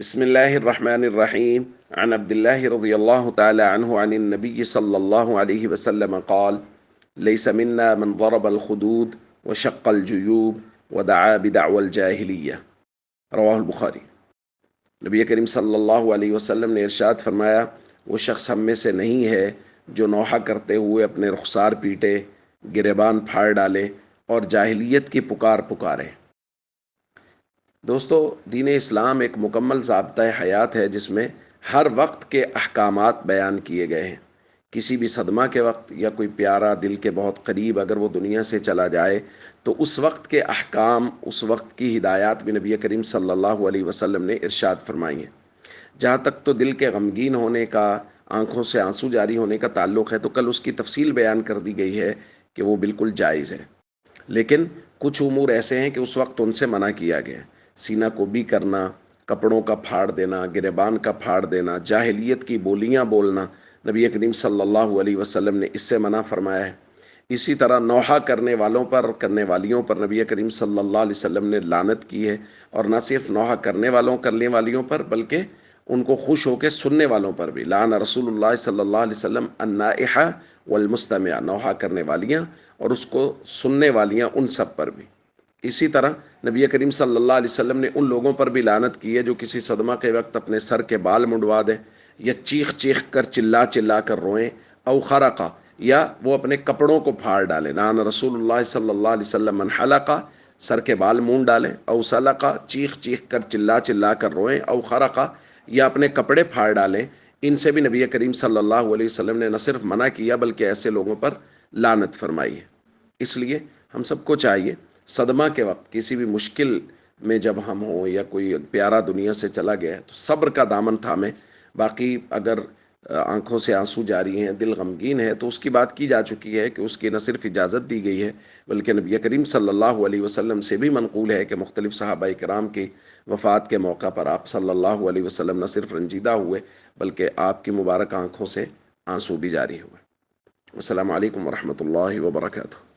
بسم الله الرحمن الرحيم عن عبد الله رضي الله تعالى عنه عن النبي صلى الله عليه وسلم قال ليس منا من ضرب الخدود وشق الجيوب ودعا بدعوى الجاهلية رواہ البخاری۔ نبی کریم صلی اللہ علیہ وسلم نے ارشاد فرمایا، وہ شخص ہم میں سے نہیں ہے جو نوحہ کرتے ہوئے اپنے رخسار پیٹے، گریبان پھاڑ ڈالے اور جاہلیت کی پکارے۔ دوستو، دین اسلام ایک مکمل ضابطۂ حیات ہے جس میں ہر وقت کے احکامات بیان کیے گئے ہیں۔ کسی بھی صدمہ کے وقت یا کوئی پیارا دل کے بہت قریب اگر وہ دنیا سے چلا جائے تو اس وقت کے احکام، اس وقت کی ہدایات بھی نبی کریم صلی اللہ علیہ وسلم نے ارشاد فرمائی ہیں۔ جہاں تک تو دل کے غمگین ہونے کا، آنکھوں سے آنسو جاری ہونے کا تعلق ہے تو کل اس کی تفصیل بیان کر دی گئی ہے کہ وہ بالکل جائز ہے، لیکن کچھ امور ایسے ہیں کہ اس وقت ان سے منع کیا گیا ہے۔ سینہ کوبی کرنا، کپڑوں کا پھاڑ دینا، گریبان کا پھاڑ دینا، جاہلیت کی بولیاں بولنا، نبی کریم صلی اللہ علیہ وسلم نے اس سے منع فرمایا ہے۔ اسی طرح نوحہ کرنے والوں پر، کرنے والیوں پر نبی کریم صلی اللہ علیہ وسلم نے لعنت کی ہے، اور نہ صرف نوحہ کرنے والیوں پر بلکہ ان کو خوش ہو کے سننے والوں پر بھی۔ لعن رسول اللہ صلی اللہ علیہ وسلم النائحہ والمستمع، نوحہ کرنے والیاں اور اس کو سننے والیاں، ان سب پر بھی۔ اسی طرح نبی کریم صلی اللہ علیہ وسلم نے ان لوگوں پر بھی لعنت کی ہے جو کسی صدمہ کے وقت اپنے سر کے بال منڈوا دیں، یا چیخ چیخ کر چلا کر روئیں، او خرقہ، یا وہ اپنے کپڑوں کو پھاڑ ڈالیں۔ لعن رسول اللہ صلی اللہ علیہ وسلم من حلقہ، سر کے بال مونڈ ڈالیں، او سلقہ، چیخ چیخ کر چلا کر روئیں، او خرقہ، یا اپنے کپڑے پھاڑ ڈالیں۔ ان سے بھی نبی کریم صلی اللہ علیہ وسلم نے نہ صرف منع کیا بلکہ ایسے لوگوں پر لعنت فرمائی ہے۔ اس لیے ہم سب کو چاہیے صدمہ کے وقت، کسی بھی مشکل میں جب ہم ہوں یا کوئی پیارا دنیا سے چلا گیا ہے، تو صبر کا دامن تھامیں۔ باقی اگر آنکھوں سے آنسو جاری ہیں، دل غمگین ہے، تو اس کی بات کی جا چکی ہے کہ اس کی نہ صرف اجازت دی گئی ہے بلکہ نبی کریم صلی اللہ علیہ وسلم سے بھی منقول ہے کہ مختلف صحابہ کرام کی وفات کے موقع پر آپ صلی اللہ علیہ وسلم نہ صرف رنجیدہ ہوئے بلکہ آپ کی مبارک آنکھوں سے آنسو بھی جاری ہوئے۔ السلام علیکم ورحمۃ اللہ وبرکاتہ۔